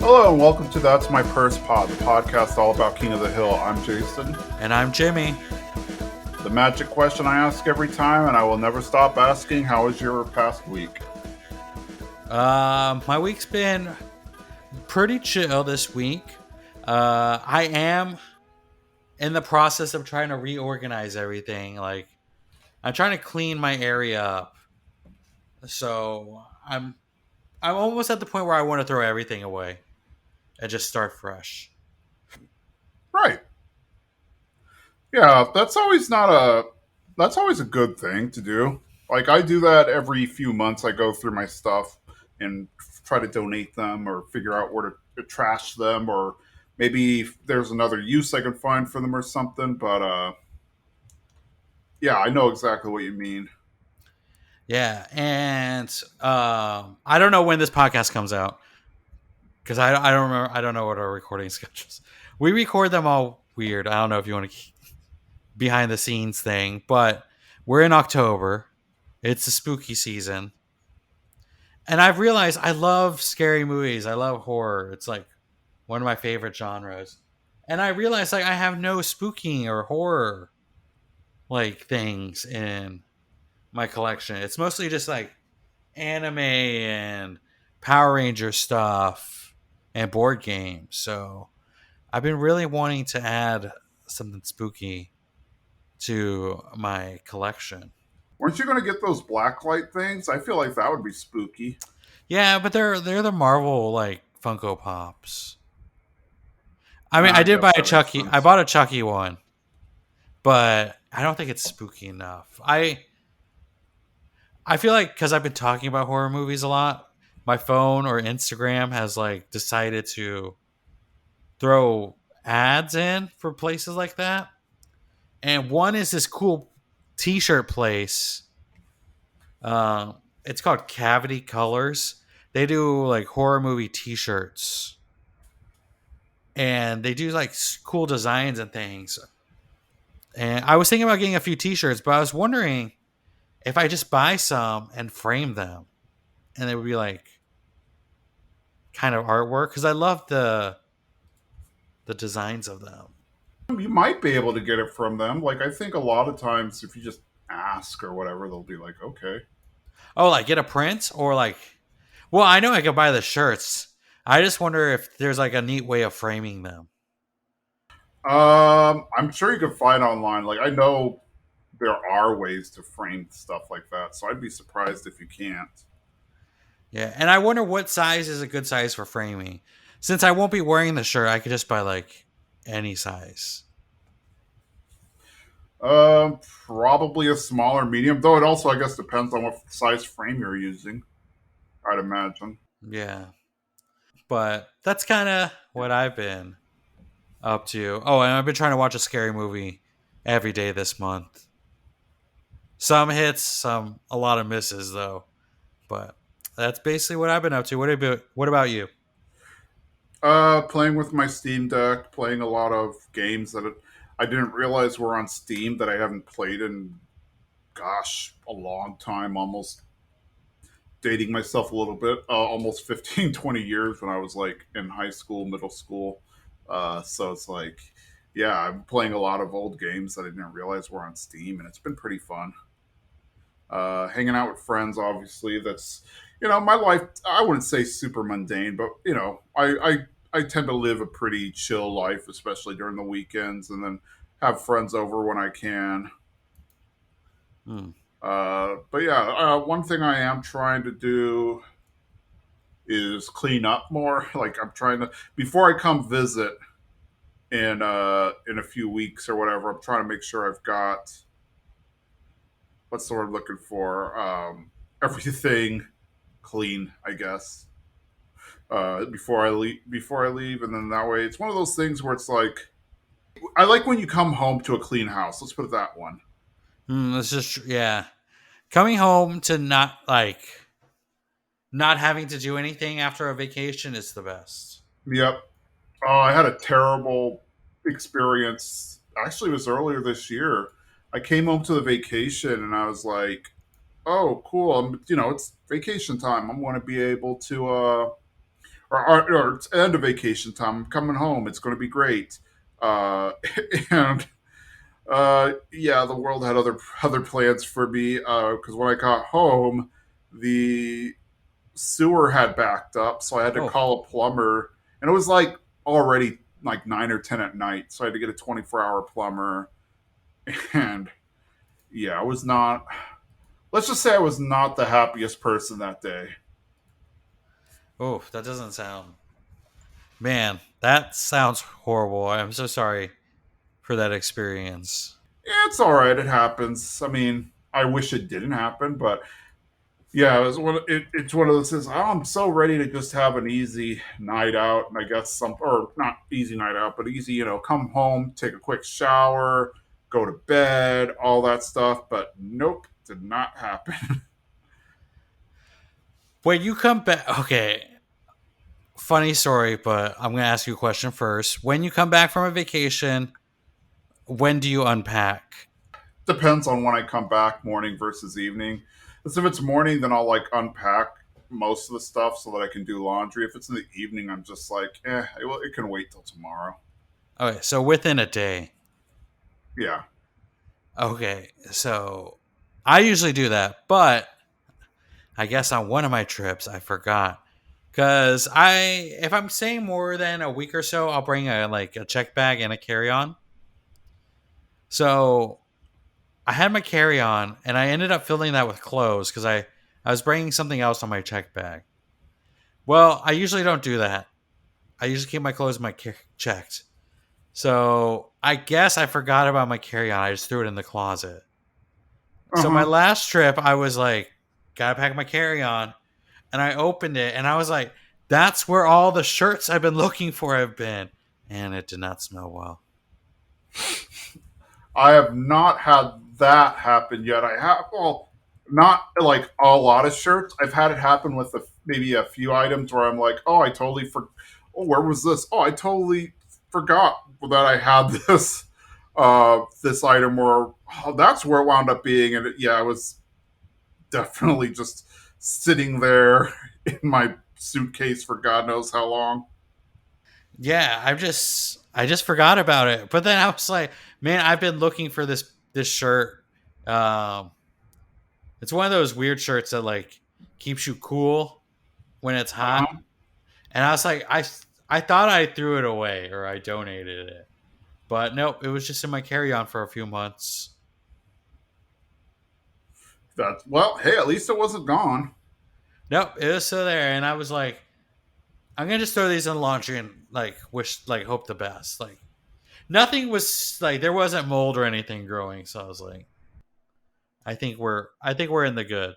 Hello and welcome to That's My Purse Pod, the podcast all about King of the Hill. I'm Jason. And I'm Jimmy. The magic question I ask every time, and I will never stop asking, how was your past week? My week's been pretty chill this week. I am in the process of trying to reorganize everything. Like, I'm trying to clean my area up. So I'm almost at the point where I want to throw everything away and just start fresh. Right. Yeah, that's always a good thing to do. Like I do that every few months. I go through my stuff and try to donate them or figure out where to trash them, or maybe if there's another use I can find for them or something. But yeah, I know exactly what you mean. Yeah, and I don't know when this podcast comes out because I don't remember. I don't know what our recording schedules. We record them all weird. I don't know if you want to behind the scenes thing, but we're in October. It's the spooky season. And I've realized I love scary movies. I love horror. It's like one of my favorite genres. And I realized like I have no spooky or horror like things in my collection. It's mostly just like anime and Power Ranger stuff and board games. So I've been really wanting to add something spooky to my collection. Weren't you going to get those blacklight things? I feel like that would be spooky. Yeah, but they're the Marvel like Funko Pops. I mean, I I did buy guess a that makes Chucky. I sense. bought a Chucky one, but I don't think it's spooky enough. I feel like because I've been talking about horror movies a lot, my phone or Instagram has like decided to throw ads in for places like that. And one is this cool T-shirt place. It's called Cavity Colors. They do like horror movie T-shirts, and they do like cool designs and things. And I was thinking about getting a few T-shirts, but I was wondering if I just buy some and frame them, and it would be like kind of artwork because I love the designs of them. You might be able to get it from them. Like, I think a lot of times if you just ask or whatever, they'll be like, okay. Oh, like get a print or like, well, I know I could buy the shirts. I just wonder if there's like a neat way of framing them. I'm sure you can find online. Like, I know there are ways to frame stuff like that, so I'd be surprised if you can't. Yeah, and I wonder what size is a good size for framing. Since I won't be wearing the shirt, I could just buy like any size. Probably a smaller medium, though it also, I guess, depends on what size frame you're using, I'd imagine. Yeah, but that's kind of what I've been up to. Oh, and I've been trying to watch a scary movie every day this month. Some hits, some a lot of misses though. But that's basically what I've been up to. What about you? Playing with my Steam Deck, playing a lot of games that I didn't realize were on Steam that I haven't played in, gosh, a long time, almost dating myself a little bit, almost 15, 20 years when I was like in high school, middle school. So it's like, yeah, I'm playing a lot of old games that I didn't realize were on Steam, and it's been pretty fun. Hanging out with friends, obviously, that's, my life, I wouldn't say super mundane, but, I tend to live a pretty chill life, especially during the weekends, and then have friends over when I can. Hmm. But yeah, one thing I am trying to do is clean up more. Like I'm trying to before I come visit in a few weeks or whatever. I'm trying to make sure I've got what's the word I'm looking for. Everything clean, I guess. Before I leave, and then that way it's one of those things where it's like I like when you come home to a clean house. Let's put it that one. It's just yeah. Coming home to not having to do anything after a vacation is the best. Yep. Oh, I had a terrible experience. Actually, it was earlier this year. I came home to the vacation and I was like, "Oh, cool! It's vacation time. I'm going to be able to or it's end of vacation time. I'm coming home. It's going to be great. Uh, and yeah, the world had other plans for me because when I got home, the sewer had backed up, so I had to Oh, call a plumber, and it was like already like 9 or 10 at night, so I had to get a 24-hour plumber, and yeah, I was not. Let's just say I was not the happiest person that day. oh, that doesn't sound. Man, that sounds horrible. I'm so sorry for that experience. Yeah, it's all right. It happens. I mean, I wish it didn't happen, but yeah, it's one of those things. Oh, I'm so ready to just have an easy night out, and I guess some or not easy night out, but easy. Come home, take a quick shower, go to bed, all that stuff. But nope, did not happen. When you come back, okay, funny story, but I'm going to ask you a question first. When you come back from a vacation, when do you unpack? Depends on when I come back, morning versus evening. Because if it's morning, then I'll like unpack most of the stuff so that I can do laundry. If it's in the evening, I'm just like, it can wait till tomorrow. Okay, so within a day. Yeah. Okay, so I usually do that, but I guess on one of my trips I forgot because if I'm staying more than a week or so, I'll bring a check bag and a carry on. So I had my carry on and I ended up filling that with clothes because I was bringing something else on my check bag. Well, I usually don't do that. I usually keep my clothes checked. So I guess I forgot about my carry on. I just threw it in the closet. Uh So my huh. last trip, I was like, gotta pack my carry on. And I opened it and I was like, that's where all the shirts I've been looking for have been. And it did not smell well. I have not had that happen yet. I have, well, not like a lot of shirts. I've had it happen with maybe a few items where I'm like, oh, I totally Oh, where was this? Oh, I totally forgot that I had this item. Or oh, that's where it wound up being. And yeah, I was definitely just sitting there in my suitcase for God knows how long. Yeah, I just forgot about it. But then I was like, man, I've been looking for this shirt. Um, it's one of those weird shirts that like keeps you cool when it's hot. Uh-huh. And I was like, I thought I threw it away or I donated it, but nope, it was just in my carry on for a few months. That's well, hey, at least it wasn't gone. Nope, it was still there, and I was like, I'm gonna just throw these in the laundry and like wish, like hope the best. Like nothing was like there wasn't mold or anything growing, so I was like, I think we're in the good.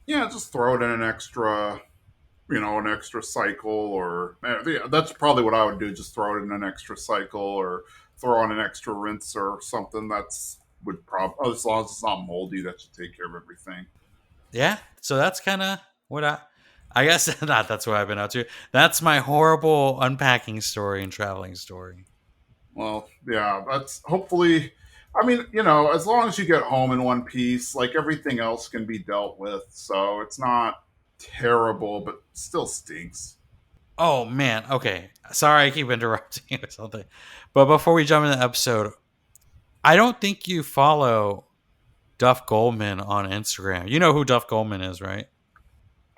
Yeah, just throw it in an extra cycle, or yeah, that's probably what I would do. Just throw it in an extra cycle, or throw on an extra rinse or something. That's would probably, as long as it's not moldy, that should take care of everything. Yeah, so that's kind of what I guess not. That's what I've been up to. That's my horrible unpacking story and traveling story. Well, yeah, that's hopefully. I mean, as long as you get home in one piece, like everything else can be dealt with. So it's not terrible, but still stinks. Oh man, okay. Sorry, I keep interrupting or something. But before we jump into the episode, I don't think you follow Duff Goldman on Instagram. You know who Duff Goldman is, right?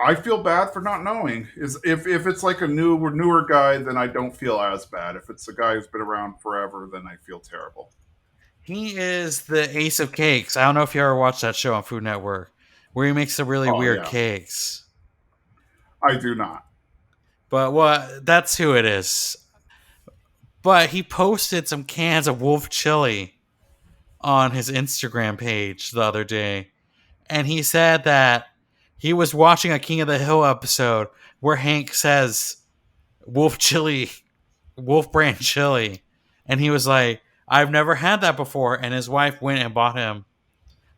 I feel bad for not knowing. Is if it's like a newer guy, then I don't feel as bad. If it's a guy who's been around forever, then I feel terrible. He is the ace of cakes. I don't know if you ever watched that show on Food Network where he makes the really Oh weird yeah, cakes. I do not. But what that's who it is. But he posted some cans of wolf chili on his Instagram page the other day. And he said that he was watching a King of the Hill episode where Hank says wolf chili, wolf brand chili. And he was like, I've never had that before. And his wife went and bought him,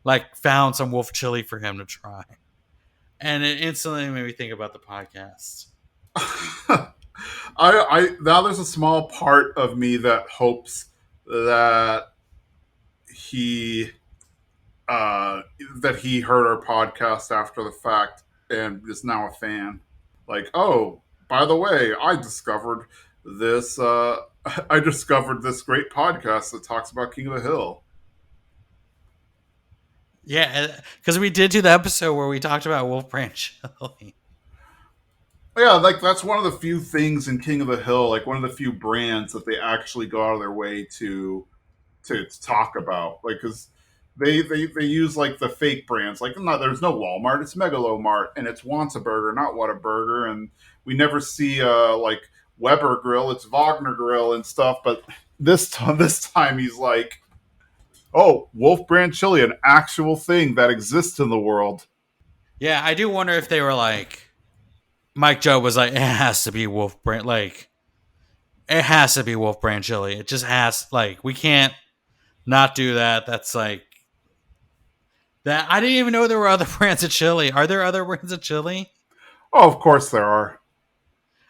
like, found some wolf chili for him to try. And it instantly made me think about the podcast. I now there's a small part of me that hopes that he uh that he heard our podcast after the fact and is now a fan. Like, oh, By the way, I discovered this. I discovered this great podcast that talks about King of the Hill. Yeah, because we did do the episode where we talked about Wolf Branch. Yeah, like that's one of the few things in King of the Hill, like one of the few brands that they actually go out of their way to talk about, like because they use like the fake brands, like not there's no Walmart, it's Megalomart, and it's Wants a Burger, not Whataburger, and we never see like Weber Grill, it's Wagner Grill and stuff, but this time he's like, oh, Wolf Brand Chili, an actual thing that exists in the world. Yeah, I do wonder if they were like Mike Joe was like, it has to be Wolf Branch, like it has to be Wolf Branch chili. It just has like we can't not do that. That's like that. I didn't even know there were other brands of chili. Are there other brands of chili? Oh, of course there are.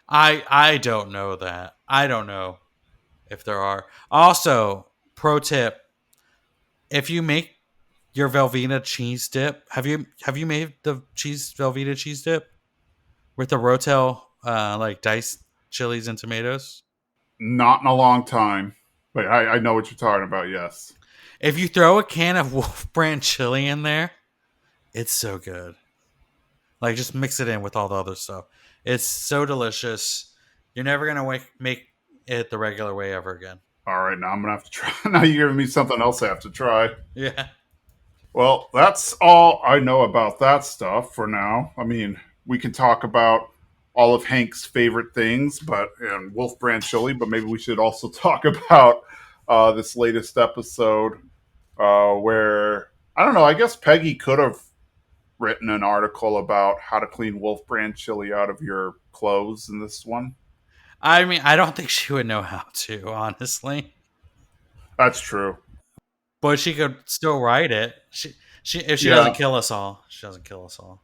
I don't know that. I don't know if there are. Also, pro tip: if you make your Velveeta cheese dip, have you made the cheese Velveeta cheese dip with the Rotel like diced chilies and tomatoes? Not in a long time, but I know what you're talking about. Yes. If you throw a can of Wolf Brand chili in there, it's so good. Like just mix it in with all the other stuff. It's so delicious. You're never gonna make it the regular way ever again. All right, now I'm gonna have to try. Now you're giving me something else I have to try. Yeah. Well, that's all I know about that stuff for now. I mean, we can talk about all of Hank's favorite things, but and Wolf Brand Chili, but maybe we should also talk about this latest episode where I don't know. I guess Peggy could have written an article about how to clean Wolf Brand Chili out of your clothes in this one. I mean, I don't think she would know how to, honestly. That's true. But she could still write it. She if she doesn't Yeah. kill us all. She doesn't kill us all.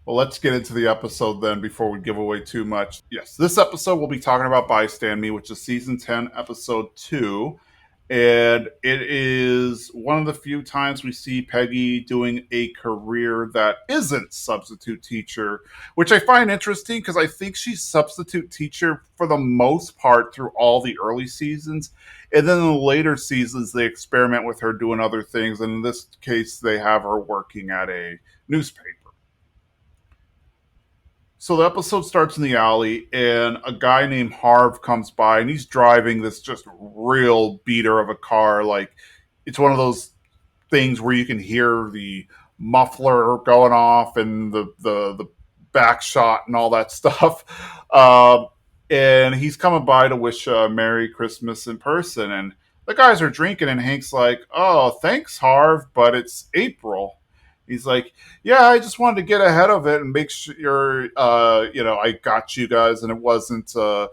Well, let's get into the episode then before we give away too much. Yes, this episode we'll be talking about Bystand Me, which is season 10, episode 2. And it is one of the few times we see Peggy doing a career that isn't substitute teacher, which I find interesting because I think she's substitute teacher for the most part through all the early seasons. And then in the later seasons, they experiment with her doing other things. And in this case, they have her working at a newspaper. So the episode starts in the alley, and a guy named Harv comes by, and he's driving this just real beater of a car. Like it's one of those things where you can hear the muffler going off and the back shot and all that stuff. And he's coming by to wish Merry Christmas in person, and the guys are drinking, and Hank's like, "Oh, thanks, Harv, but it's April." He's like, yeah, I just wanted to get ahead of it and make sure, I got you guys, and it wasn't an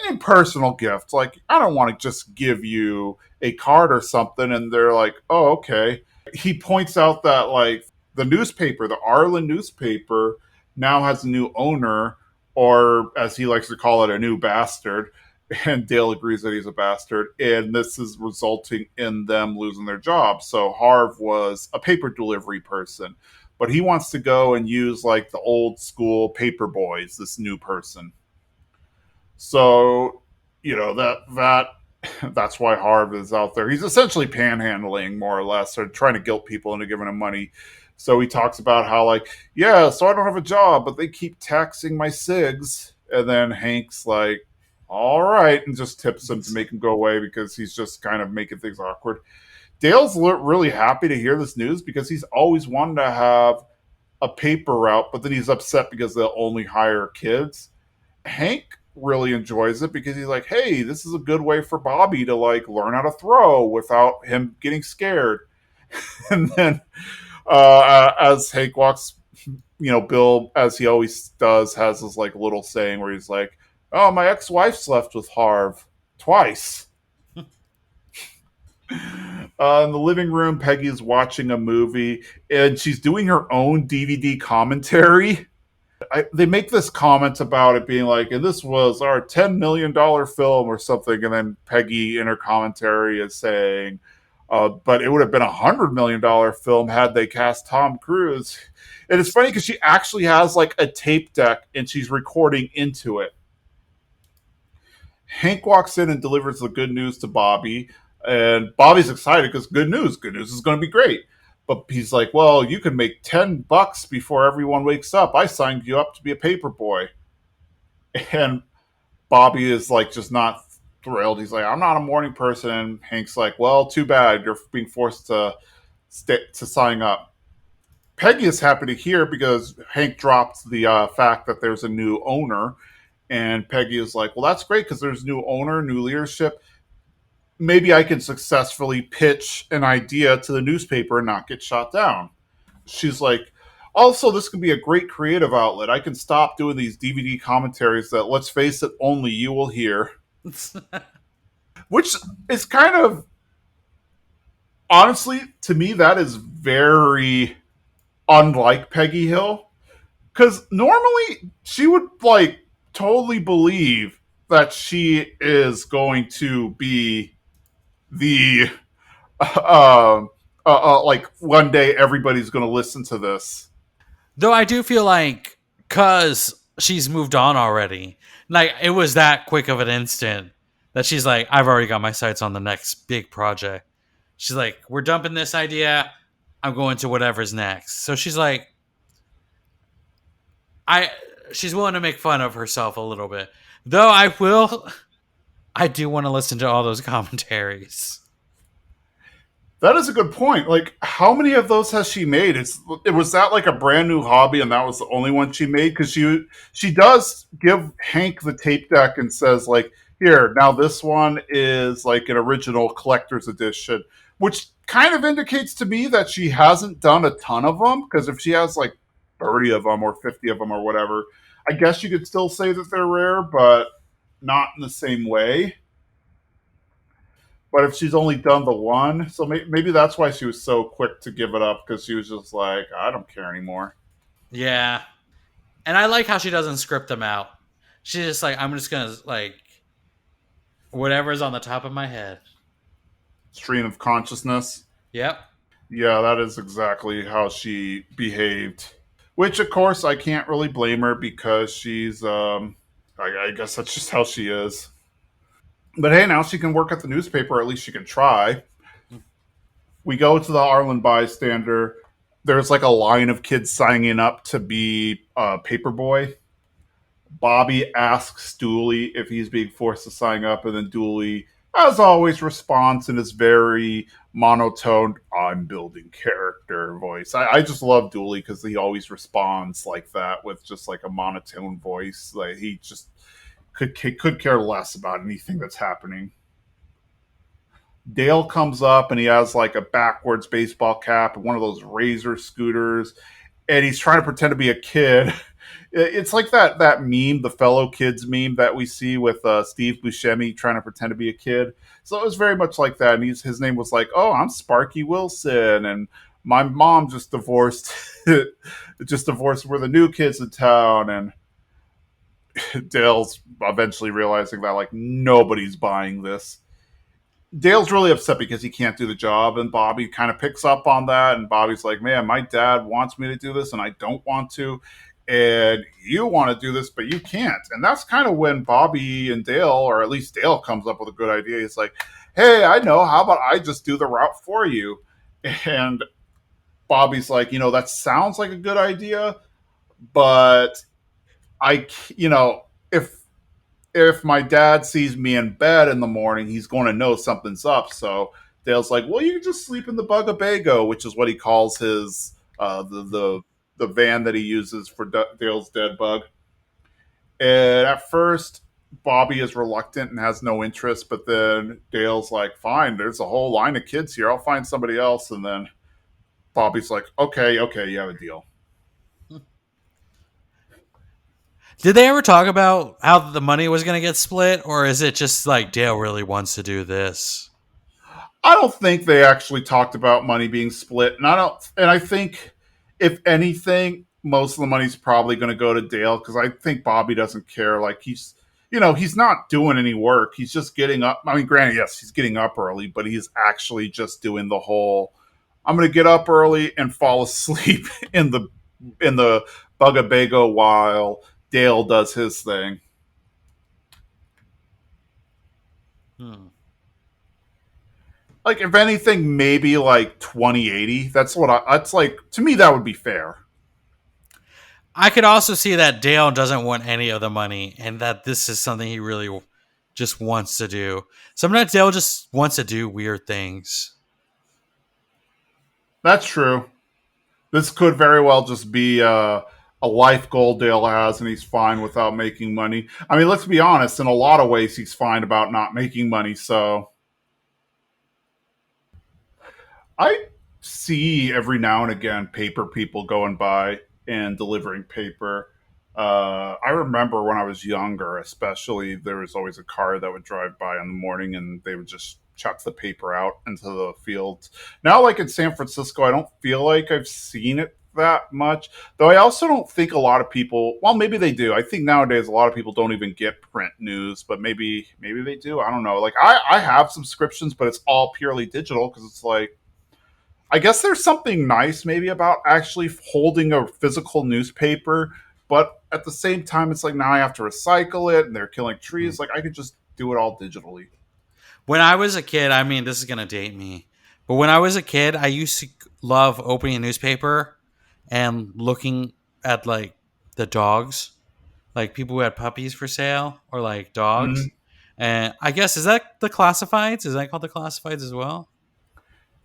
impersonal gift. Like, I don't want to just give you a card or something. And they're like, oh, okay. He points out that like the newspaper, the Arlen newspaper, now has a new owner, or as he likes to call it, a new bastard. And Dale agrees that he's a bastard, and this is resulting in them losing their job. So Harv was a paper delivery person, but he wants to go and use like the old school paper boys, this new person. So, that that's why Harv is out there. He's essentially panhandling more or less, or trying to guilt people into giving him money. So he talks about how like, yeah, so I don't have a job, but they keep taxing my cigs. And then Hank's like, all right, and just tips him to make him go away because he's just kind of making things awkward. Dale's really happy to hear this news because he's always wanted to have a paper route, but then he's upset because they'll only hire kids. Hank really enjoys it because he's like, hey, this is a good way for Bobby to like learn how to throw without him getting scared. And then as Hank walks, Bill, as he always does, has this like little saying where he's like, oh, my ex-wife slept with Harv twice. In the living room, Peggy's watching a movie, and she's doing her own DVD commentary. They make this comment about it being like, and this was our $10 million film or something, and then Peggy in her commentary is saying, But it would have been $100 million film had they cast Tom Cruise. And it's funny because she actually has like a tape deck and she's recording into it. Hank walks in and delivers the good news to Bobby, and Bobby's excited because good news is going to be great. But he's like, "Well, you can make $10 before everyone wakes up. I signed you up to be a paper boy." And Bobby is like, just not thrilled. He's like, "I'm not a morning person." And Hank's like, "Well, too bad. You're being forced to sign up." Peggy is happy to hear because Hank dropped the fact that there's a new owner, and Peggy is like, "Well, that's great because there's new owner, new leadership. Maybe I can successfully pitch an idea to the newspaper and not get shot down." She's like, "Also, this can be a great creative outlet. I can stop doing these DVD commentaries that, let's face it, only you will hear." Which is kind of, honestly, to me, that is very unlike Peggy Hill. Because normally she would, like, totally believe that she is going to be the like one day everybody's going to listen to this. Though I do feel like because she's moved on already, like it was that quick of an instant that she's like, I've already got my sights on the next big project. She's like, we're dumping this idea. I'm going to whatever's next. So she's like, I she's willing to make fun of herself a little bit. Though I do want to listen to all those commentaries. That is a good point. Like, how many of those has she made? It was that like a brand new hobby, and that was the only one she made because she does give Hank the tape deck and says like, "Here, now this one is like an original collector's edition," which kind of indicates to me that she hasn't done a ton of them. Because if she has like 30 of them or 50 of them or whatever, I guess you could still say that they're rare, but not in the same way. But if she's only done the one, so maybe that's why she was so quick to give it up because she was just like, I don't care anymore. Yeah. And I like how she doesn't script them out. She's just like, I'm just gonna like whatever's on the top of my head. Stream of consciousness. Yep. Yeah, that is exactly how she behaved. Which, of course, I can't really blame her because I guess that's just how she is. But hey, now she can work at the newspaper, or at least she can try. We go to the Arlen Bystander. There's like a line of kids signing up to be a paperboy. Bobby asks Dooley if he's being forced to sign up, and then Dooley, as always, responds in his very monotone, "I'm building character" voice. I just love Dooley because he always responds like that with just like a monotone voice. Like he just could care less about anything that's happening. Dale comes up and he has like a backwards baseball cap and one of those razor scooters, and he's trying to pretend to be a kid. It's like that meme, the fellow kids meme that we see with Steve Buscemi trying to pretend to be a kid. So it was very much like that. And his name was like, "Oh, I'm Sparky Wilson, and my mom just divorced, just divorced. We're the new kids in town." And Dale's eventually realizing that like nobody's buying this. Dale's really upset because he can't do the job, and Bobby kind of picks up on that. And Bobby's like, "Man, my dad wants me to do this, and I don't want to. And you want to do this, but you can't." And that's kind of when Bobby and Dale, or at least Dale, comes up with a good idea. He's like, "Hey, I know. How about I just do the route for you?" And Bobby's like, "That sounds like a good idea, but you know, if my dad sees me in bed in the morning, he's going to know something's up." So Dale's like, "Well, you can just sleep in the Bugabago," which is what he calls his the van that he uses for Dale's dead bug. And at first, Bobby is reluctant and has no interest, but then Dale's like, "Fine, there's a whole line of kids here. I'll find somebody else." And then Bobby's like, "Okay, okay, you have a deal." Did they ever talk about how the money was going to get split, or is it just like Dale really wants to do this? I don't think they actually talked about money being split, and I think if anything, most of the money's probably going to go to Dale because I think Bobby doesn't care. Like he's not doing any work. He's just getting up. I mean, granted, yes, he's getting up early, but he's actually just doing the whole I'm going to get up early and fall asleep in the Bugabago while Dale does his thing. Hmm. Like if anything, maybe like 2080. That's what I. That's like to me that would be fair. I could also see that Dale doesn't want any of the money, and that this is something he really just wants to do. Sometimes Dale just wants to do weird things. That's true. This could very well just be a life goal Dale has, and he's fine without making money. I mean, let's be honest. In a lot of ways, he's fine about not making money. So I see every now and again paper people going by and delivering paper. I remember when I was younger, especially, there was always a car that would drive by in the morning and they would just chuck the paper out into the fields. Now, like in San Francisco, I don't feel like I've seen it that much. Though I also don't think a lot of people, well, maybe they do. I think nowadays a lot of people don't even get print news, but maybe they do. I don't know. Like I have subscriptions, but it's all purely digital because it's like I guess there's something nice maybe about actually holding a physical newspaper, but at the same time, it's like now I have to recycle it and they're killing Hmm. trees. Like I could just do it all digitally. When I was a kid, I mean, this is gonna date me, but when I was a kid, I used to love opening a newspaper and looking at like the dogs, like people who had puppies for sale or like dogs. Mm. And I guess is that the classifieds? Is that called the classifieds as well?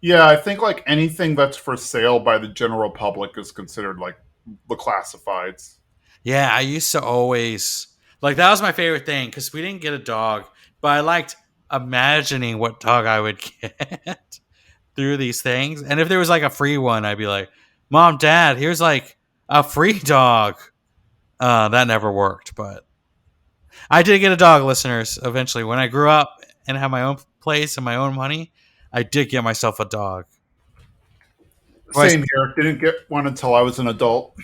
Yeah, I think like anything that's for sale by the general public is considered like the classifieds. Yeah, I used to always like that was my favorite thing because we didn't get a dog, but I liked imagining what dog I would get through these things. And if there was like a free one, I'd be like, "Mom, Dad, here's like a free dog." That never worked, but I did get a dog, listeners. Eventually, when I grew up and had my own place and my own money, I did get myself a dog. Same here. Didn't get one until I was an adult.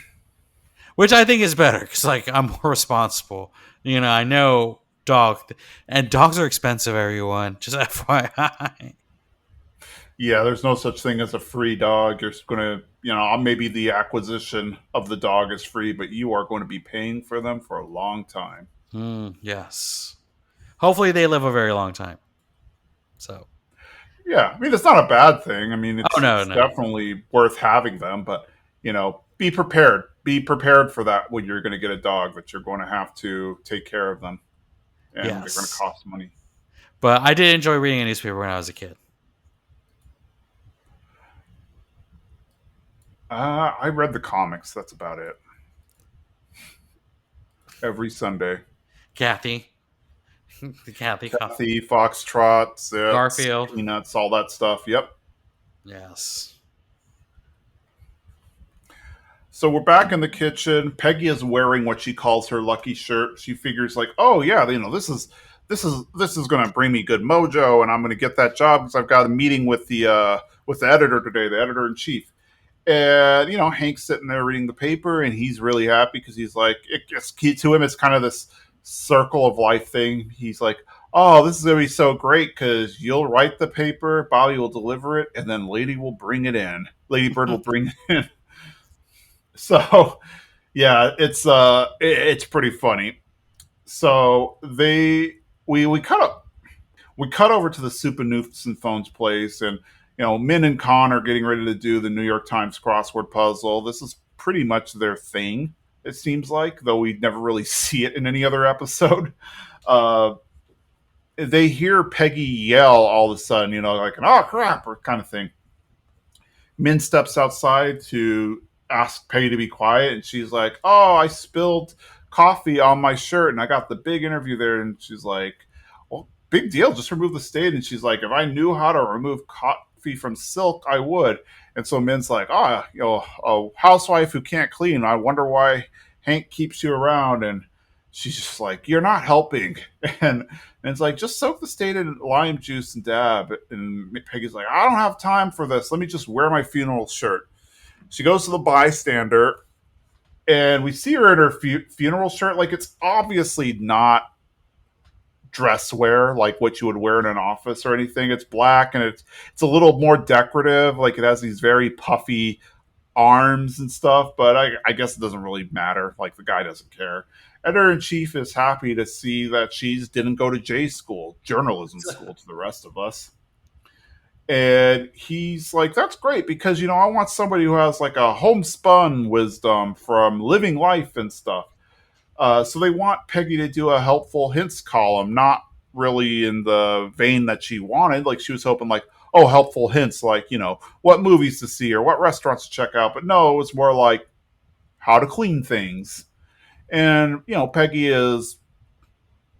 Which I think is better because like I'm more responsible. You know, I know and dogs are expensive. Everyone, just FYI. Yeah, there's no such thing as a free dog. You're going to, maybe the acquisition of the dog is free, but you are going to be paying for them for a long time. Yes. Hopefully, they live a very long time. So, Yeah, I mean it's not a bad thing. I mean oh it's no, it's no, definitely worth having them, but be prepared. Be prepared for that when you're going to get a dog that you're going to have to take care of them and they're going to yes. cost money. But I did enjoy reading a newspaper when I was a kid. I read the comics. That's about it. Every Sunday. Kathy, the Kathy, Kathy, Foxtrot, Zips, Garfield. Peanuts, all that stuff. Yep. Yes. So we're back in the kitchen. Peggy is wearing what she calls her lucky shirt. She figures like, oh yeah, this is going to bring me good mojo, and I'm going to get that job because I've got a meeting with the editor today, the editor in chief. And Hank's sitting there reading the paper, and he's really happy because he's like, it gets key to him. It's kind of this circle of life thing. He's like, oh, this is going to be so great because you'll write the paper, Bobby will deliver it, and then Lady will bring it in. Lady Bird will bring it in. So yeah, it's pretty funny. So we cut over to the Soup and Noofs and Phones place, and Min and Con are getting ready to do the New York Times crossword puzzle. This is pretty much their thing. It seems like, though we never really see it in any other episode. Uh, they hear Peggy yell all of a sudden, like an "oh crap" or kind of thing. Min steps outside to ask Peggy to be quiet, and she's like, "Oh, I spilled coffee on my shirt, and I got the big interview there." And she's like, "Well, big deal. Just remove the stain." And she's like, "If I knew how to remove coffee from silk, I would." And so Min's like, "Oh, a housewife who can't clean. I wonder why Hank keeps you around." And she's just like, "You're not helping." And it's like, just soak the stain in lime juice and dab. And Peggy's like, I don't have time for this. Let me just wear my funeral shirt. She goes to the bystander, and we see her in her funeral shirt. Like, it's obviously not. dress wear, like what you would wear in an office or anything. It's black and it's a little more decorative. Like it has these very puffy arms and stuff, but I guess it doesn't really matter. Like the guy doesn't care. Editor in chief is happy to see that she didn't go to J school, journalism school, to the rest of us. And he's like, that's great because, I want somebody who has like a homespun wisdom from living life and stuff. So they want Peggy to do a helpful hints column, not really in the vein that she wanted. Like she was hoping, like, oh, helpful hints, like what movies to see or what restaurants to check out. But no, it was more like how to clean things. And Peggy is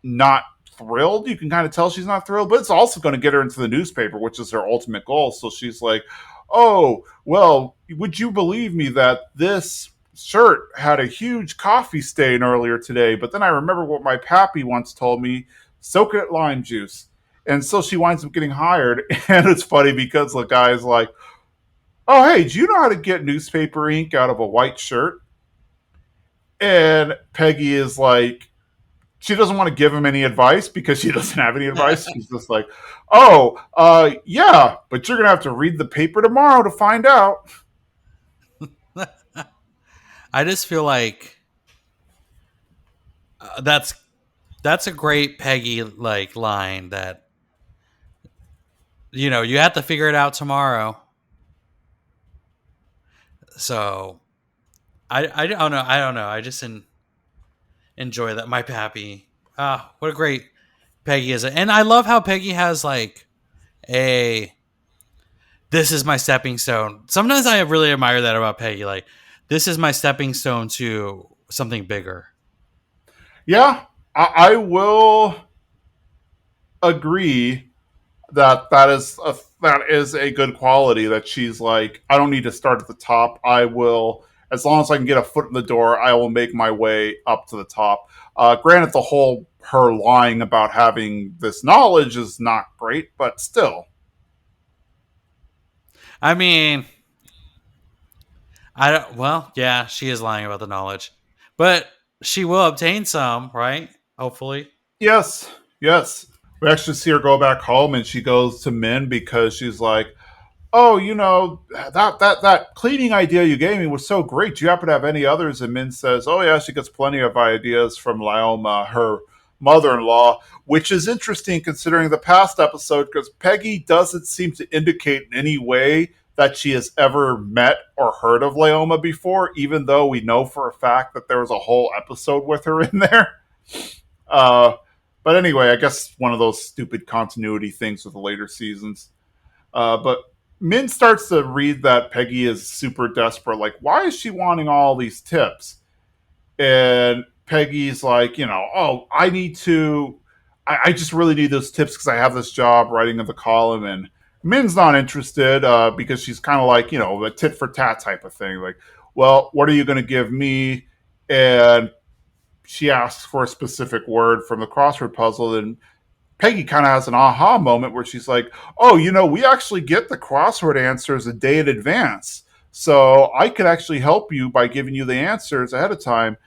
not thrilled. You can kind of tell she's not thrilled, but it's also going to get her into the newspaper, which is her ultimate goal. So she's like, oh, well, would you believe me that this shirt had a huge coffee stain earlier today? But then I remember what my pappy once told me, soak it in lime juice. And so she winds up getting hired. And it's funny because the guy's like, oh, hey, do you know how to get newspaper ink out of a white shirt? And Peggy is like, she doesn't want to give him any advice because she doesn't have any advice. She's just like, oh, yeah, but you're going to have to read the paper tomorrow to find out. I just feel like that's a great Peggy like line that you have to figure it out tomorrow. So I don't know. I don't know. I just enjoy that. My pappy. Ah, what a great Peggy is. And I love how Peggy has like a this is my stepping stone. Sometimes I really admire that about Peggy. Like, this is my stepping stone to something bigger. Yeah, I will agree that that is a good quality. That she's like, I don't need to start at the top. I will, as long as I can get a foot in the door, I will make my way up to the top. Granted, the whole her lying about having this knowledge is not great, but still, I mean, I don't, well, yeah, she is lying about the knowledge, but she will obtain some, right? Hopefully. yes, yes. We actually see her go back home, and she goes to Min because she's like, "Oh, that cleaning idea you gave me was so great. Do you happen to have any others?" And Min says, "Oh yeah, she gets plenty of ideas from Lyoma, her mother-in-law," which is interesting considering the past episode because Peggy doesn't seem to indicate in any way that she has ever met or heard of Lyoma before, even though we know for a fact that there was a whole episode with her in there. Uh, but anyway, I guess one of those stupid continuity things with the later seasons. But Min starts to read that Peggy is super desperate. Like, why is she wanting all these tips? And Peggy's like, oh, I need to, I just really need those tips because I have this job writing in the column. And Min's not interested because she's kind of like, a tit for tat type of thing. Like, well, what are you going to give me? And she asks for a specific word from the crossword puzzle. And Peggy kind of has an aha moment where she's like, oh, we actually get the crossword answers a day in advance. So I could actually help you by giving you the answers ahead of time.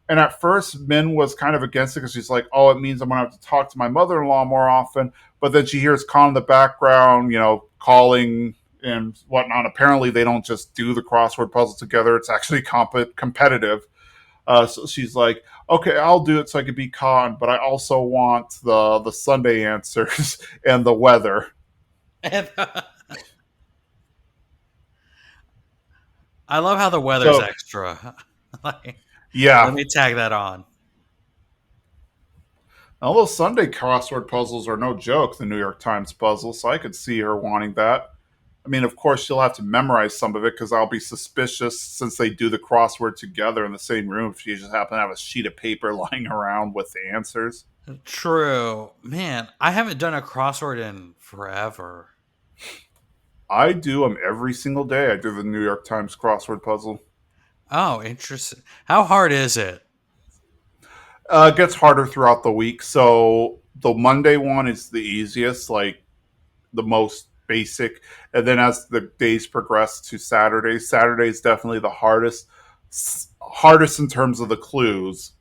And at first, Min was kind of against it because she's like, oh, it means I'm going to have to talk to my mother in law more often. But then she hears Con in the background, calling and whatnot. Apparently, they don't just do the crossword puzzle together, it's actually competitive. So she's like, okay, I'll do it so I can be Khan, but I also want the Sunday answers and the weather. And, I love how the weather's So extra. Like, let yeah, me tag that on. all those Sunday crossword puzzles are no joke. The New York Times puzzle, so I could see her wanting that. I mean, of course, she'll have to memorize some of it because I'll be suspicious since they do the crossword together in the same room if she just happen to have a sheet of paper lying around with the answers. True. Man, I haven't done a crossword in forever. I do them every single day. I do the New York Times crossword puzzle. Oh, interesting. How hard is it? It gets harder throughout the week. So the Monday one is the easiest, like the most basic. And then as the days progress to Saturday is definitely the hardest in terms of the clues.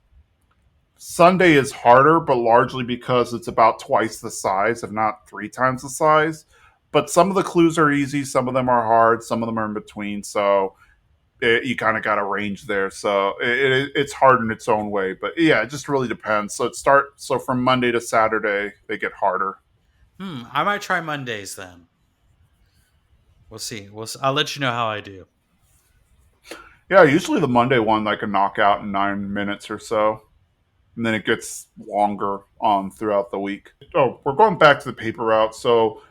Sunday is harder, but largely because it's about twice the size, if not three times the size. But some of the clues are easy, some of them are hard, some of them are in between. So you kind of got a range there. So it's hard in its own way. But yeah, it just really depends. So from Monday to Saturday they get harder. I might try Mondays then. We'll see. I'll let you know how I do. Yeah, usually the Monday one I can knock out in 9 minutes or so, and then it gets longer on throughout the week. Oh, we're going back to the paper route. So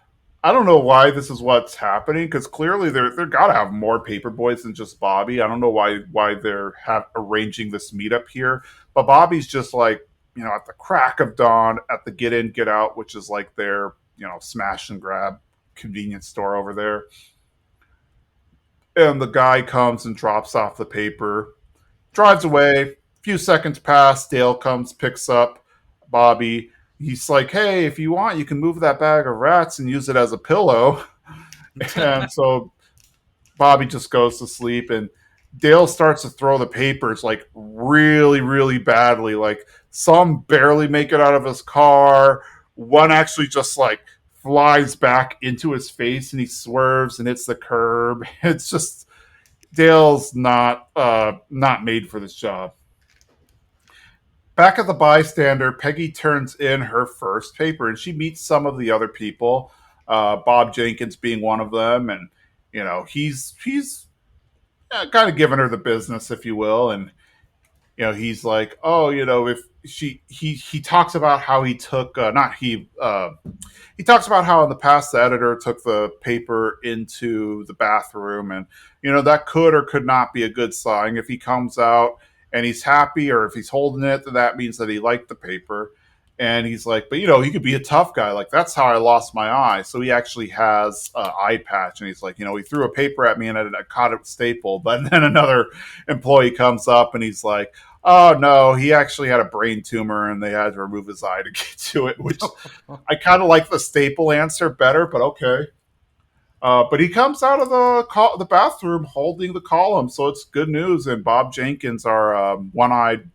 I don't know why this is what's happening because clearly they're got to have more paper boys than just Bobby. I don't know why they're arranging this meetup here, but Bobby's just like at the crack of dawn at the get in get out, which is like their smash and grab convenience store over there, and the guy comes and drops off the paper, drives away. A few seconds pass. Dale comes, picks up Bobby. He's like, "Hey, if you want, you can move that bag of rats and use it as a pillow." And so Bobby just goes to sleep, and Dale starts to throw the papers like really, really badly. Like some barely make it out of his car. One actually just like flies back into his face, and he swerves and hits the curb. It's just Dale's not made for this job. Back at the bystander, Peggy turns in her first paper, and she meets some of the other people. Bob Jenkins being one of them, and he's kind of giving her the business, if you will, and he's like, oh, if he talks about how he took not he talks about how in the past the editor took the paper into the bathroom, and that could or could not be a good sign. If he comes out and he's happy, or if he's holding it, then that means that he liked the paper. And he's like, but he could be a tough guy. Like that's how I lost my eye. So he actually has an eye patch, and he's like, he threw a paper at me and I caught it with staple. But then another employee comes up and he's like, oh no, he actually had a brain tumor and they had to remove his eye to get to it, which I kind of like the staple answer better, but okay. But he comes out of the bathroom holding the column, so it's good news. And Bob Jenkins, our one-eyed,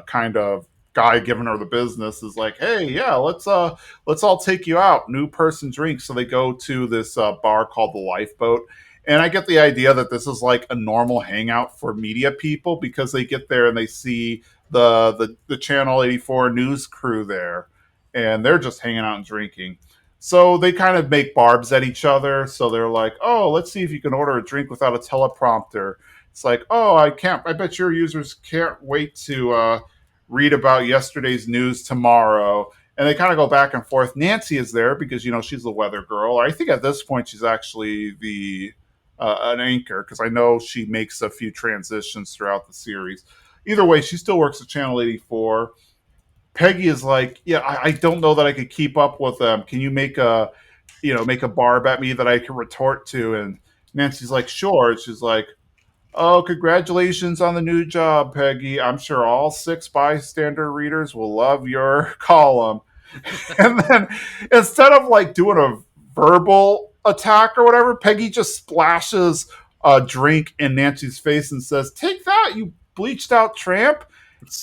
kind of guy giving her the business, is like, "Hey, yeah, let's all take you out. New person drink." So they go to this bar called the Lifeboat, and I get the idea that this is like a normal hangout for media people because they get there and they see the Channel 84 news crew there, and they're just hanging out and drinking. So they kind of make barbs at each other. So they're like, "Oh, let's see if you can order a drink without a teleprompter." It's like, "Oh, I can't. I bet your users can't wait to read about yesterday's news tomorrow." And they kind of go back and forth. Nancy is there because she's the weather girl. I think at this point she's actually the an anchor because I know she makes a few transitions throughout the series. Either way, she still works at Channel 84. Peggy is like, yeah, I don't know that I could keep up with them. Can you make a barb at me that I can retort to? And Nancy's like, sure. She's like, oh, congratulations on the new job, Peggy. I'm sure all six bystander readers will love your column. And then instead of like doing a verbal attack or whatever, Peggy just splashes a drink in Nancy's face and says, take that, you bleached out tramp.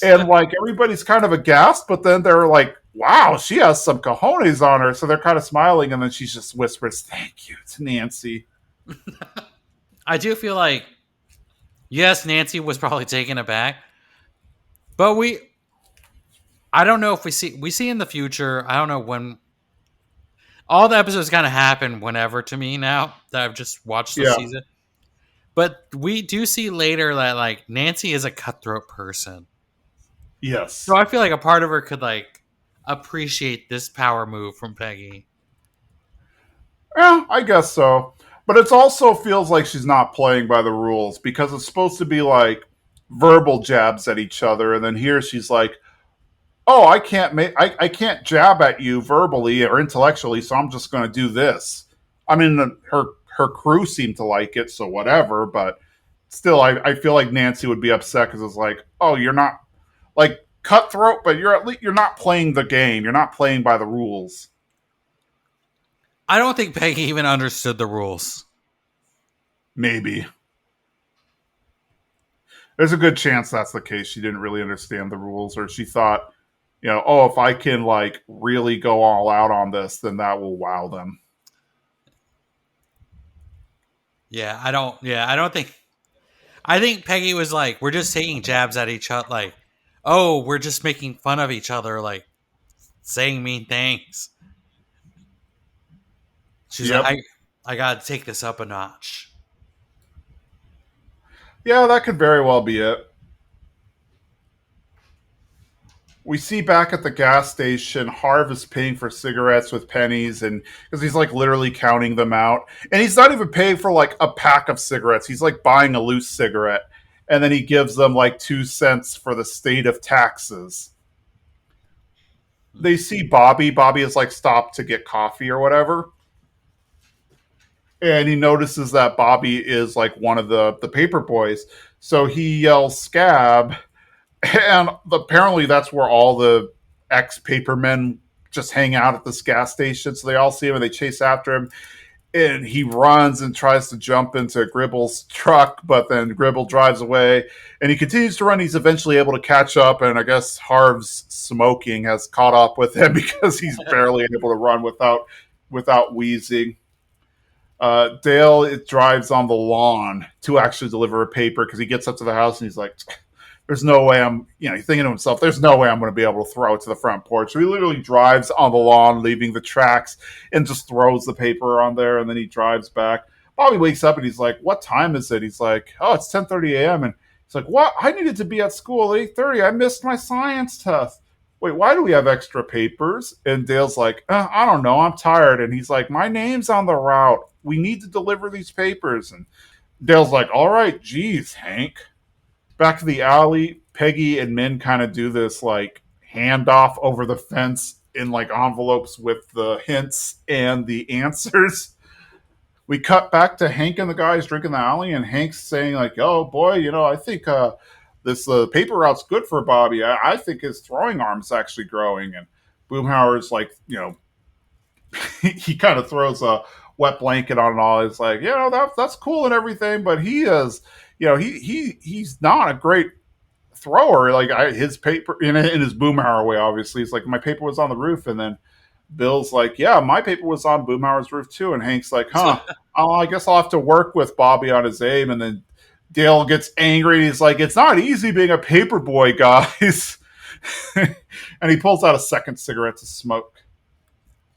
And like everybody's kind of aghast, but then they're like, wow, she has some cojones on her. So they're kind of smiling, and then she just whispers, thank you to Nancy. I do feel like yes, Nancy was probably taken aback, but I don't know if we see in the future. I don't know when all the episodes kind of happen whenever to me now that I've just watched the Yeah. season. But we do see later that like Nancy is a cutthroat person. So Yes. I feel like a part of her could like appreciate this power move from Peggy. Yeah, I guess so. But it also feels like she's not playing by the rules because it's supposed to be like verbal jabs at each other, and then here she's like, "Oh, I can't jab at you verbally or intellectually, so I'm just going to do this." I mean, her crew seemed to like it, so whatever. But still, I feel like Nancy would be upset because it's like, "Oh, you're not like cutthroat, but you're at least you're not playing the game. You're not playing by the rules." I don't think Peggy even understood the rules. Maybe There's a good chance that's the case. She didn't really understand the rules, or she thought, oh, if I can like really go all out on this, then that will wow them. Yeah, I don't. Yeah, I don't think. I think Peggy was like, we're just taking jabs at each other. Like, oh, we're just making fun of each other. Like saying mean things. She's like, Yep. I gotta take this up a notch. Yeah, that could very well be it. We see back at the gas station, Harv is paying for cigarettes with pennies, and because he's like literally counting them out, and he's not even paying for like a pack of cigarettes. He's like buying a loose cigarette, and then he gives them like 2 cents for the state of taxes. They see Bobby. Bobby is like stopped to get coffee or whatever, and he notices that Bobby is like one of the paper boys. So he yells "scab," and apparently that's where all the ex papermen just hang out at this gas station. So they all see him and they chase after him. And he runs and tries to jump into Gribble's truck, but then Gribble drives away. And he continues to run. He's eventually able to catch up, and I guess Harv's smoking has caught up with him because he's barely able to run without wheezing. Dale it drives on the lawn to actually deliver a paper because he gets up to the house and he's like, there's no way he's thinking to himself, there's no way I'm going to be able to throw it to the front porch. So he literally drives on the lawn, leaving the tracks, and just throws the paper on there, and then he drives back. Bobby wakes up and he's like, what time is it? He's like, oh, it's 10:30 a.m. And he's like, what? I needed to be at school at 8:30. I missed my science test. Wait, why do we have extra papers? And Dale's like, I don't know. I'm tired. And he's like, my name's on the route. We need to deliver these papers. And Dale's like, all right, geez, Hank. Back to the alley, Peggy and Min kind of do this like handoff over the fence in like envelopes with the hints and the answers. We cut back to Hank and the guys drinking the alley, and Hank's saying like, "Oh boy, I think this paper route's good for Bobby. I think his throwing arm's actually growing." And Boomhauer's like, he kind of throws a wet blanket on it all. It's like, that's cool and everything, but he is, he's not a great thrower. Like his paper in his Boomhauer way, obviously, it's like my paper was on the roof, and then Bill's like, yeah, my paper was on Boomhauer's roof too, and Hank's like, huh. Oh, I guess I'll have to work with Bobby on his aim, and then Dale gets angry. He's like, it's not easy being a paper boy, guys. And he pulls out a second cigarette to smoke.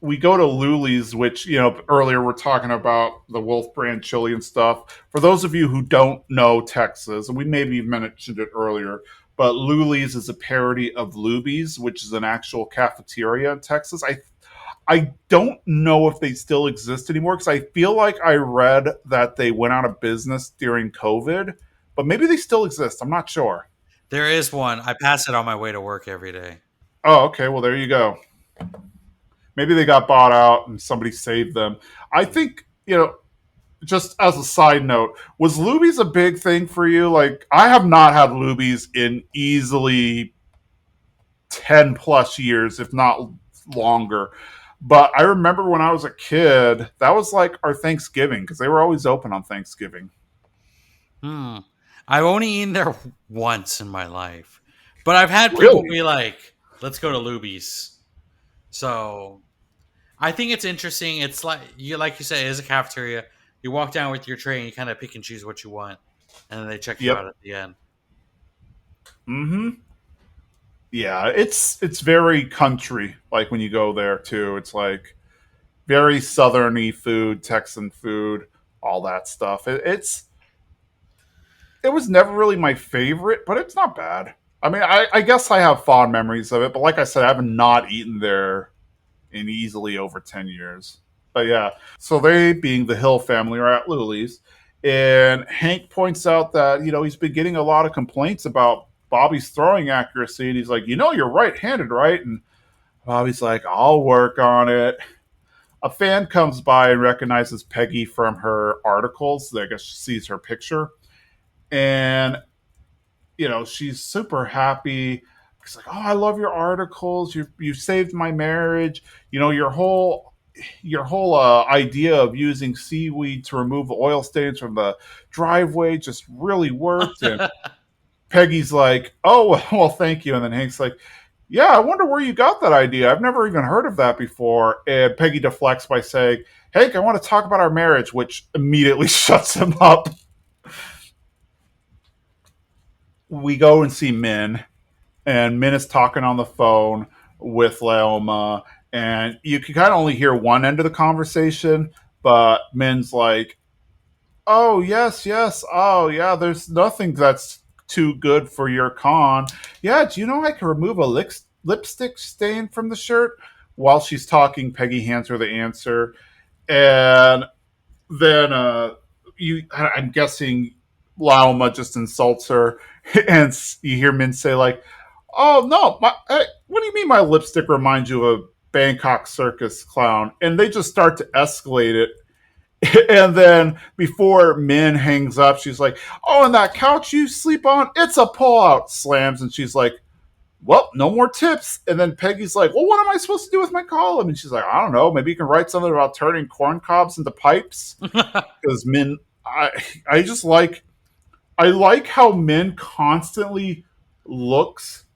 We go to Luli's, which, earlier we're talking about the Wolf brand chili and stuff. For those of you who don't know Texas, and we maybe mentioned it earlier, but Luli's is a parody of Luby's, which is an actual cafeteria in Texas. I don't know if they still exist anymore because I feel like I read that they went out of business during COVID, but maybe they still exist. I'm not sure. There is one. I pass it on my way to work every day. Oh, okay. Well, there you go. Maybe they got bought out and somebody saved them. I think, just as a side note, was Luby's a big thing for you? Like, I have not had Luby's in easily 10 plus years, if not longer. But I remember when I was a kid, that was like our Thanksgiving because they were always open on Thanksgiving. Hmm. I've only eaten there once in my life, but I've had people Really? be like, "Let's go to Luby's." So I think it's interesting. It's like you said, it is a cafeteria. You walk down with your tray and you kind of pick and choose what you want, and then they check you out Yep. at the end. Mm-hmm. Yeah, it's very country. Like when you go there too, it's like very southerny food, Texan food, all that stuff. It was never really my favorite, but it's not bad. I mean, I guess I have fond memories of it, but like I said, I have not eaten there in easily over 10 years. But yeah, so they, being the Hill family, are at Luli's. And Hank points out that, he's been getting a lot of complaints about Bobby's throwing accuracy. And he's like, you're right handed, right? And Bobby's like, I'll work on it. A fan comes by and recognizes Peggy from her articles. I guess she sees her picture. And she's super happy. She's like, "Oh, I love your articles. You saved my marriage. Your whole idea of using seaweed to remove the oil stains from the driveway just really worked." And Peggy's like, "Oh, well, thank you." And then Hank's like, "Yeah, I wonder where you got that idea. I've never even heard of that before." And Peggy deflects by saying, "Hank, I want to talk about our marriage," which immediately shuts him up. We go and see Min, and Min is talking on the phone with Leoma, and you can kind of only hear one end of the conversation, but Min's like, "Oh, yes, yes. Oh, yeah, there's nothing that's too good for your con. Yeah, do you know I can remove a lipstick stain from the shirt?" While she's talking, Peggy hands her the answer. And then I'm guessing Lauma just insults her. And you hear Min say, like, "Oh, no, what do you mean my lipstick reminds you of a Bangkok circus clown?" And they just start to escalate it. And then before Min hangs up, she's like, "Oh, and that couch you sleep on, it's a pull-out." Slams, and she's like, "Well, no more tips." And then Peggy's like, "Well, what am I supposed to do with my column?" And she's like, "I don't know. Maybe you can write something about turning corn cobs into pipes." Because Min, I just I like how Min constantly looks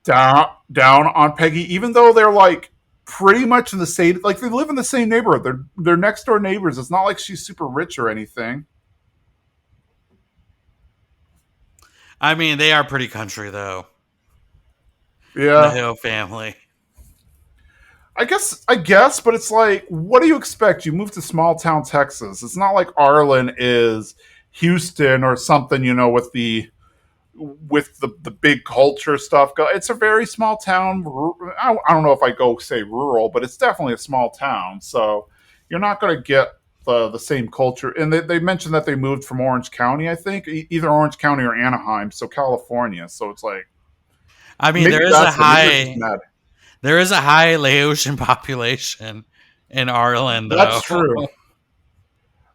down on Peggy, even though they're like pretty much in the same, like they live in the same neighborhood. They're next door neighbors. It's not like she's super rich or anything. I mean, they are pretty country though. The Yeah, Hill family. I guess, but it's like, what do you expect? You moved to small town Texas. It's not like Arlen is Houston or something, with the big culture stuff. It's a very small town. I don't know if I go say rural, but it's definitely a small town. So you're not going to get the same culture. And they mentioned that they moved from Orange County, I think, either Orange County or Anaheim, so California. So it's like I mean, maybe that's it. Maybe they're just mad. there is a high Laotian population in Arlen That's though. true.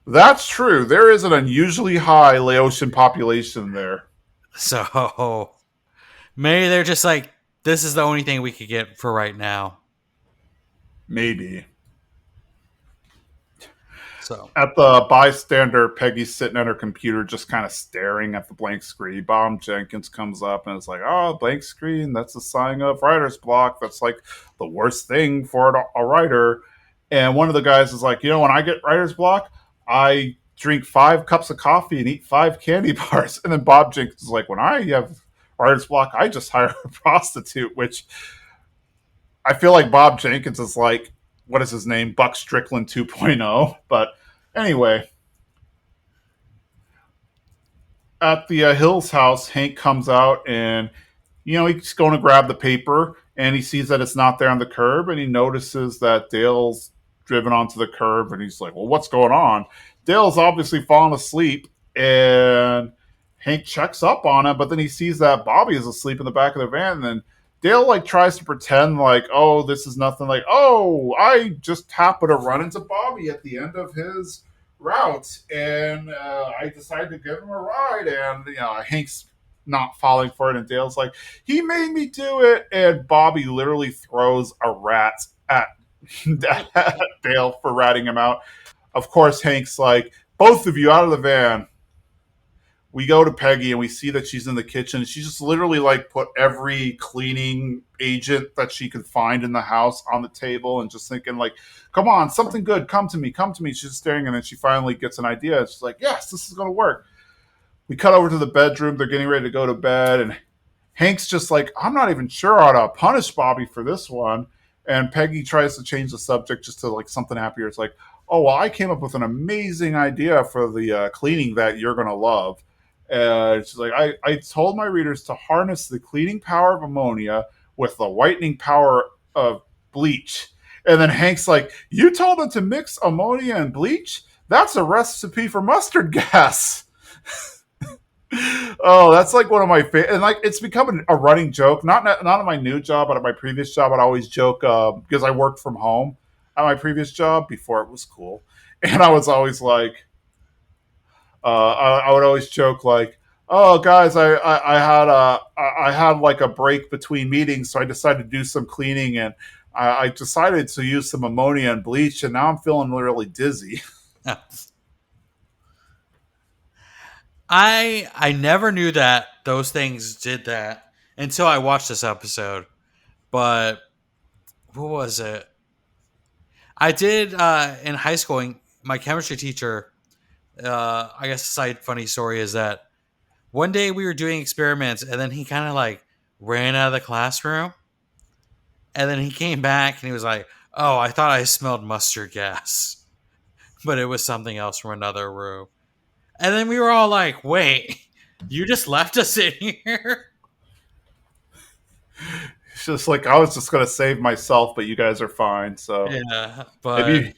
That's true. There is an unusually high Laotian population there. So maybe they're just like, this is the only thing we could get for right now. Maybe. So At the bystander, Peggy's sitting at her computer, just kind of staring at the blank screen. Bob Jenkins comes up and is like, "Oh, blank screen. That's a sign of writer's block. That's like the worst thing for a writer." And one of the guys is like, "When I get writer's block, I drink 5 cups of coffee and eat 5 candy bars." And then Bob Jenkins is like, "When I have writer's block, I just hire a prostitute," which I feel like Bob Jenkins is like, what is his name? Buck Strickland 2.0. But anyway, at the Hills house, Hank comes out and he's going to grab the paper and he sees that it's not there on the curb and he notices that Dale's driven onto the curb and he's like, "Well, what's going on?" Dale's obviously fallen asleep and Hank checks up on him, but then he sees that Bobby is asleep in the back of the van and then Dale like tries to pretend like, "Oh, this is nothing," like, "Oh, I just happened to run into Bobby at the end of his route and I decided to give him a ride," and Hank's not falling for it and Dale's like, "He made me do it," and Bobby literally throws a rat at, at Dale for ratting him out. Of course, Hank's like, "Both of you out of the van." We go to Peggy and we see that she's in the kitchen. She just literally like put every cleaning agent that she could find in the house on the table and just thinking like, "Come on, something good, come to me, come to me." She's just staring and then she finally gets an idea. She's like, "Yes, this is going to work." We cut over to the bedroom. They're getting ready to go to bed and Hank's just like, "I'm not even sure how to punish Bobby for this one." And Peggy tries to change the subject just to like something happier. It's like, "Oh, well, I came up with an amazing idea for the cleaning that you're going to love." She's like, I told my readers to harness the cleaning power of ammonia with the whitening power of bleach. And then Hank's like, "You told them to mix ammonia and bleach? That's a recipe for mustard gas." Oh, that's like one of my favorite, and like it's become a running joke. Not at my new job, but at my previous job, I'd always joke because I worked from home at my previous job before it was cool, and I was always like, I would always joke like, "Oh, guys, I had like a break between meetings, so I decided to do some cleaning, and I decided to use some ammonia and bleach, and now I'm feeling really dizzy." I never knew that those things did that until I watched this episode. But what was it? I did in high school. My chemistry teacher. I guess a side funny story is that one day we were doing experiments, and then he kind of like ran out of the classroom, and then he came back and he was like, "Oh, I thought I smelled mustard gas, but it was something else from another room." And then we were all like, "Wait, you just left us in here?" It's just like I was just gonna save myself, but you guys are fine. So Yeah, but maybe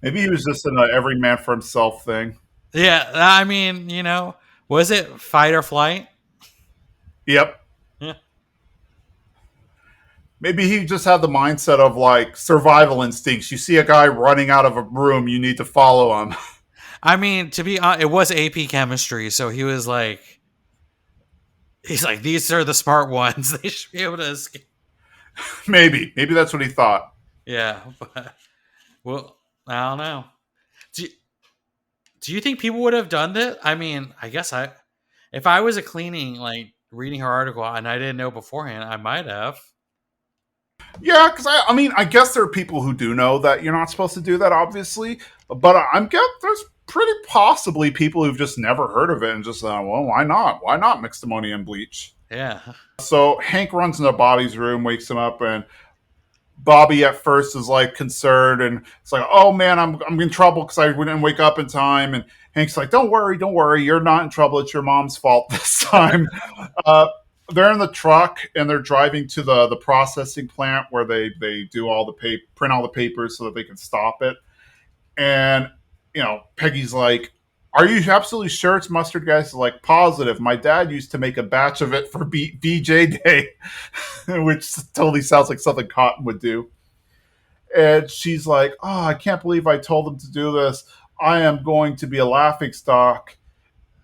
maybe he was just in a every man for himself thing. yeah, I mean, was it fight or flight? Yep. Yeah. Maybe he just had the mindset of like survival instincts. You see a guy running out of a room, you need to follow him. I mean, to be honest, it was AP chemistry, so he's like, these are the smart ones. They should be able to escape. Maybe that's what he thought. Yeah, but well, I don't know. Do you, do you think people would have done that? I mean, I guess if I was a cleaning, like reading her article and I didn't know beforehand, I might have. Yeah, because I mean, I guess there are people who do know that you're not supposed to do that, obviously. But I'm guess there's pretty possibly people who've just never heard of it and just well, why not? Why not mix ammonia and bleach? Yeah. So Hank runs into Bobby's room, wakes him up, and Bobby at first is like concerned and it's like, oh man, I'm in trouble because I didn't wake up in time. And Hank's like, don't worry, you're not in trouble. It's your mom's fault this time. uh, they're in the truck and they're driving to the processing plant where they do all the print all the papers so that they can stop it. And Peggy's like, "Are you absolutely sure it's mustard gas?" Is like, "Positive. My dad used to make a batch of it for BJ Day," which totally sounds like something Cotton would do. And she's like, "Oh, I can't believe I told them to do this. I am going to be a laughing stock."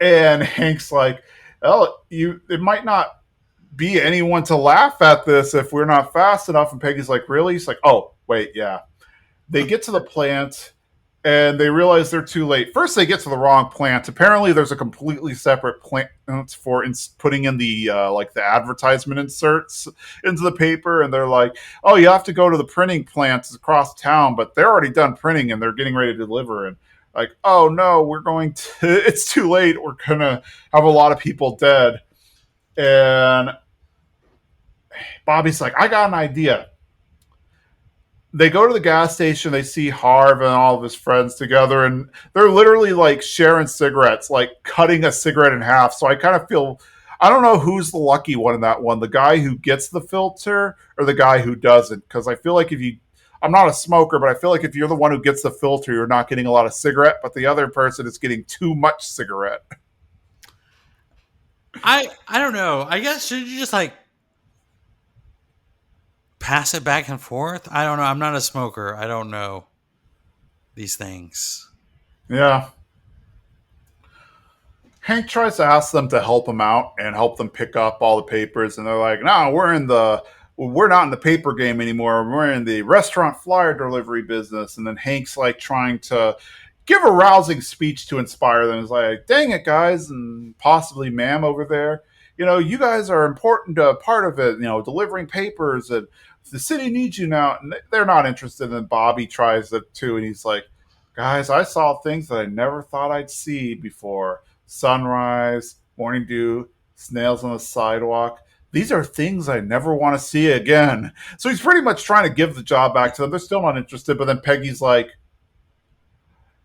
And Hank's like, "Well, it might not be anyone to laugh at this if we're not fast enough." And Peggy's like, "Really?" He's like, "Oh, wait, yeah." They get to the plant and they realize they're too late. First, they get to the wrong plant. Apparently, there's a completely separate plant for putting in the like the advertisement inserts into the paper, and they're like, "Oh, you have to go to the printing plants across town," but they're already done printing and they're getting ready to deliver. And like, "Oh no, we're going to. It's too late. We're gonna have a lot of people dead." And Bobby's like, "I got an idea." They go to the gas station, they see Harv and all of his friends together, and they're literally like sharing cigarettes, like cutting a cigarette in half. So I kind of feel, I don't know who's the lucky one in that one, the guy who gets the filter or the guy who doesn't. Because I feel like I'm not a smoker, but I feel like if you're the one who gets the filter, you're not getting a lot of cigarette, but the other person is getting too much cigarette. I don't know. I guess should you just like pass it back and forth? I don't know. I'm not a smoker. I don't know these things. Yeah. Hank tries to ask them to help him out and help them pick up all the papers, and they're like, "No, we're not in the paper game anymore. We're in the restaurant flyer delivery business." And then Hank's like trying to give a rousing speech to inspire them. He's like, "Dang it, guys, and possibly ma'am over there. You guys are important part of it. Delivering papers, and the city needs you now." And they're not interested. And Bobby tries it too, and he's like, "Guys, I saw things that I never thought I'd see before. Sunrise, morning dew, snails on the sidewalk. These are things I never want to see again." So he's pretty much trying to give the job back to them. They're still not interested. But then Peggy's like,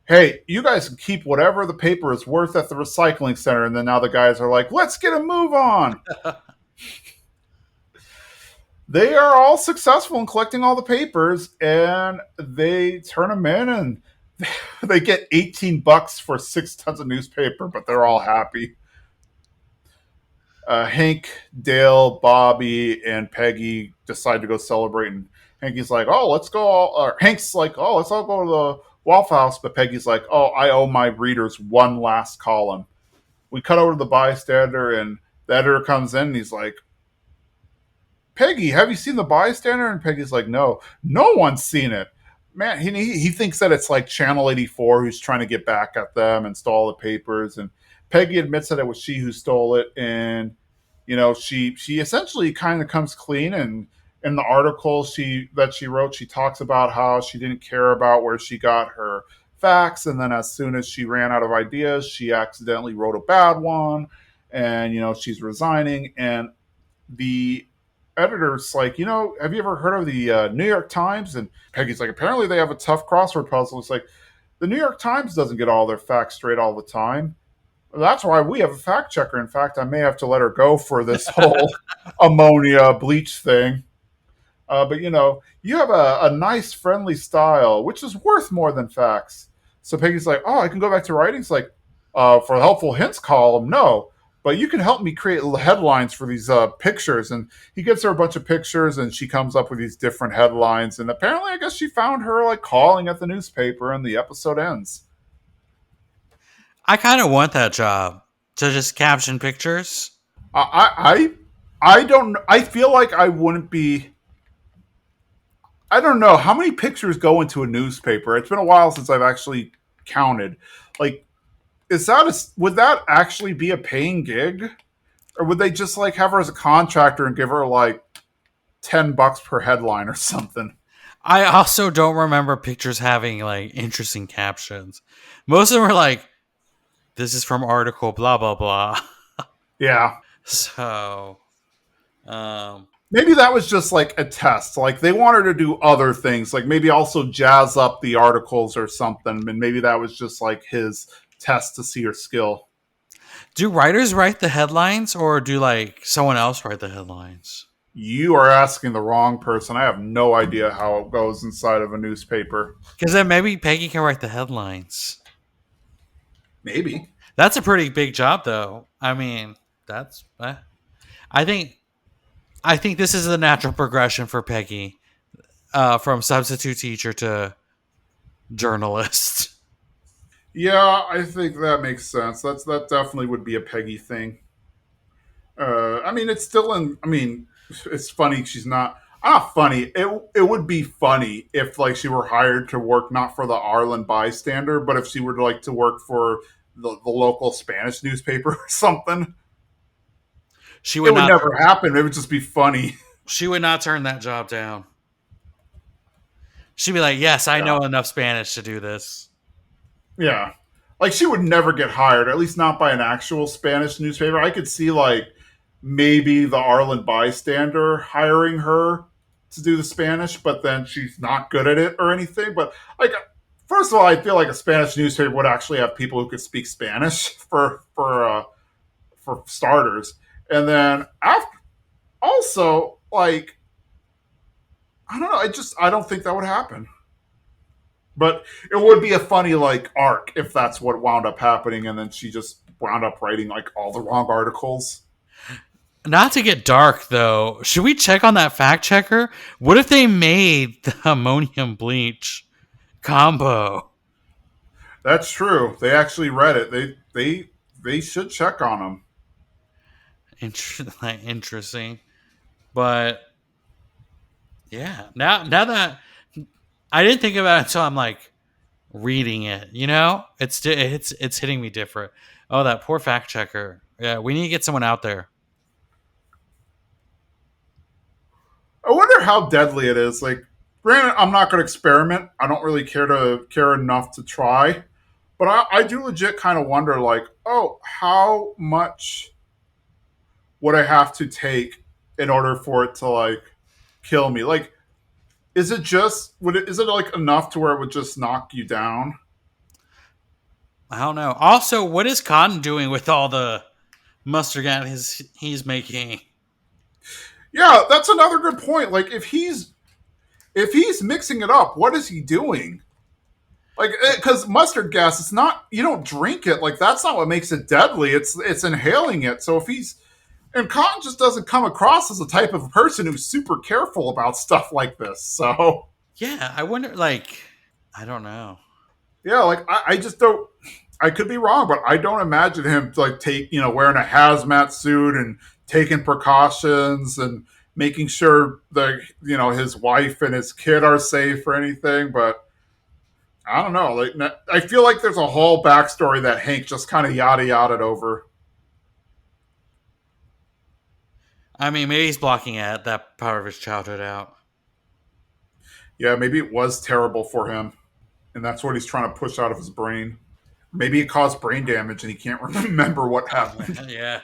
"Hey, you guys can keep whatever the paper is worth at the recycling center." And then now the guys are like, "Let's get a move on." They are all successful in collecting all the papers and they turn them in and they get $18 for 6 tons of newspaper, but they're all happy. Hank, Dale, Bobby, and Peggy decide to go celebrate. And Hank's like, "Oh, let's go." Or Hank's like, "Oh, let's all go to the Waffle House." But Peggy's like, "Oh, I owe my readers one last column." We cut over to the bystander, and the editor comes in and he's like, "Peggy, have you seen the bystander?" And Peggy's like, "No, no one's seen it." Man, he thinks that it's like Channel 84 who's trying to get back at them and stole all the papers. And Peggy admits that it was she who stole it, and she essentially kind of comes clean. And in the article she wrote, she talks about how she didn't care about where she got her facts, and then as soon as she ran out of ideas, she accidentally wrote a bad one, and she's resigning. And the editor's like, have you ever heard of the New York Times? And Peggy's like, apparently they have a tough crossword puzzle. It's like, the New York Times doesn't get all their facts straight all the time. That's why we have a fact checker. In fact, I may have to let her go for this whole ammonia bleach thing. But you have a nice, friendly style, which is worth more than facts. So Peggy's like, oh, I can go back to writing. It's like, for the helpful hints column, no. But you can help me create headlines for these pictures. And he gives her a bunch of pictures, and she comes up with these different headlines. And apparently, I guess she found her like calling at the newspaper, and the episode ends. I kind of want that job to just caption pictures. I don't. I feel like I wouldn't be. I don't know how many pictures go into a newspaper. It's been a while since I've actually counted. Like, would that actually be a paying gig, or would they just like have her as a contractor and give her like $10 per headline or something? I also don't remember pictures having like interesting captions. Most of them were like, "This is from article blah blah blah." Yeah, So, um, maybe that was just like a test. Like they wanted to do other things, like maybe also jazz up the articles or something. And maybe that was just like his test to see her skill. do writers write the headlines or do like someone else write the headlines? You are asking the wrong person. I have no idea how it goes inside of a newspaper. Because then maybe Peggy can write the headlines. Maybe. That's a pretty big job, though. I mean, that's. I think. I think this is the natural progression for Peggy, from substitute teacher to journalist. Yeah, I think that makes sense. That definitely would be a Peggy thing. I mean, it's still in. I mean, it's funny she's not. Not funny. It would be funny if like she were hired to work not for the Arlen Bystander, but if she were like to work for the local Spanish newspaper or something. She It would would not. never happen. It would just be funny. She would not turn that job down. She'd be like, "Yes, I Yeah. know enough Spanish to do this." Yeah. Like she would never get hired, at least not by an actual Spanish newspaper. I could see like maybe the Arlen Bystander hiring her to do the Spanish, but then she's not good at it or anything. But like first of all, I feel like a Spanish newspaper would actually have people who could speak Spanish for starters. And then after also like I don't know, I don't think that would happen. But it would be a funny like arc if that's what wound up happening, and then she just wound up writing like all the wrong articles. Not to get dark though, should we check on that fact checker? What if they made the ammonium bleach combo? That's true. They actually read it. They should check on them. Interesting, but yeah. Now that I didn't think about it until I'm like reading it. You know, it's hitting me different. Oh, that poor fact checker. Yeah, we need to get someone out there. I wonder how deadly it is. Like, granted, I'm not going to experiment. I don't really care enough to try, but I do legit kind of wonder, like, oh, how much would I have to take in order for it to like kill me? Like, is it like enough to where it would just knock you down? I don't know. Also, what is Cotton doing with all the mustard gas he's making? Yeah, that's another good point. Like, if he's mixing it up, what is he doing? Like, because mustard gas, it's not, you don't drink it. Like, that's not what makes it deadly. It's inhaling it. So if he's and Cotton just doesn't come across as the type of person who's super careful about stuff like this. So Yeah, I wonder. Like, I don't know. yeah, like I just don't. I could be wrong, but I don't imagine him like wearing a hazmat suit and taking precautions and making sure that his wife and his kid are safe or anything. But I don't know. Like, I feel like there's a whole backstory that Hank just kind of yada yada over. I mean, maybe he's blocking that part of his childhood out. Yeah, maybe it was terrible for him, and that's what he's trying to push out of his brain. Maybe it caused brain damage and he can't remember what happened. Yeah.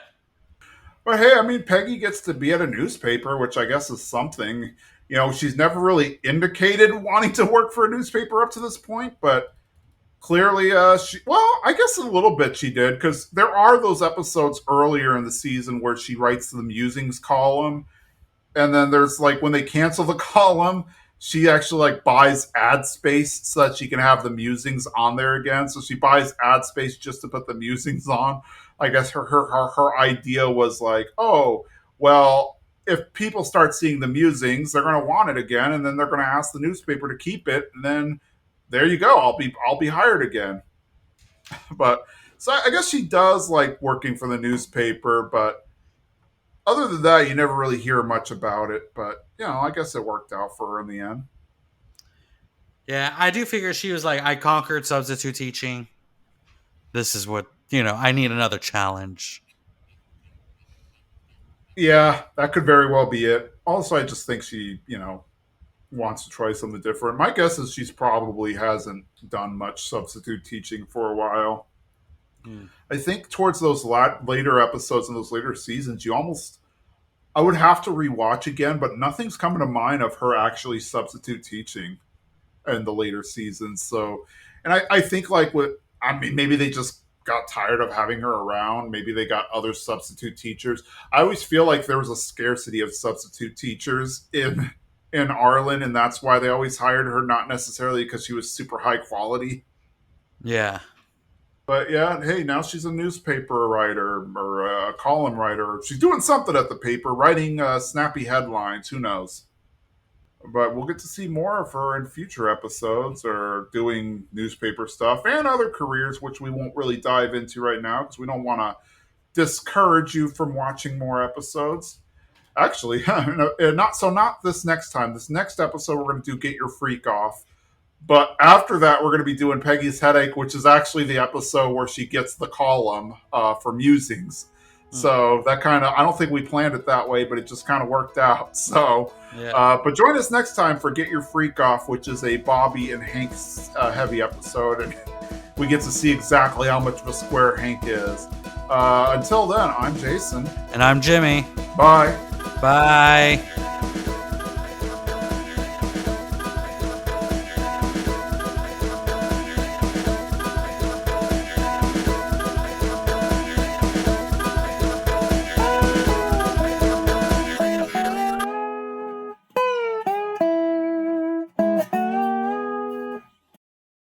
But hey, I mean, Peggy gets to be at a newspaper, which I guess is something. You know, she's never really indicated wanting to work for a newspaper up to this point, but clearly, well, I guess a little bit she did, because there are those episodes earlier in the season where she writes the musings column, and then there's like when they cancel the column, she actually like buys ad space so that she can have the musings on there again. So she buys ad space just to put the musings on. I guess her idea was like, oh, well, if people start seeing the musings, they're going to want it again, and then they're going to ask the newspaper to keep it, and then there you go. I'll be hired again. But so I guess she does like working for the newspaper, but other than that, you never really hear much about it. But you know, I guess it worked out for her in the end. Yeah, I do figure she was like, I conquered substitute teaching. This is what, I need another challenge. Yeah, that could very well be it. Also, I just think she, wants to try something different. My guess is she's probably hasn't done much substitute teaching for a while. Hmm. I think towards those later episodes and those later seasons, I would have to rewatch again, but nothing's coming to mind of her actually substitute teaching in the later seasons. So, and I think like I mean, maybe they just got tired of having her around. Maybe they got other substitute teachers. I always feel like there was a scarcity of substitute teachers in Arlen, and that's why they always hired her, not necessarily because she was super high quality. Yeah. But yeah, hey, now she's a newspaper writer or a column writer. She's doing something at the paper, writing snappy headlines. Who knows? But we'll get to see more of her in future episodes or doing newspaper stuff and other careers, which we won't really dive into right now because we don't want to discourage you from watching more episodes. Actually, not this next time. This next episode, we're going to do Get Your Freak Off. But after that, we're going to be doing Peggy's Headache, which is actually the episode where she gets the column for musings. Hmm. So that kind of, I don't think we planned it that way, but it just kind of worked out. So, Yeah. but join us next time for Get Your Freak Off, which is a Bobby and Hank's heavy episode. And we get to see exactly how much of a square Hank is. Until then, I'm Jason. And I'm Jimmy. Bye. Bye.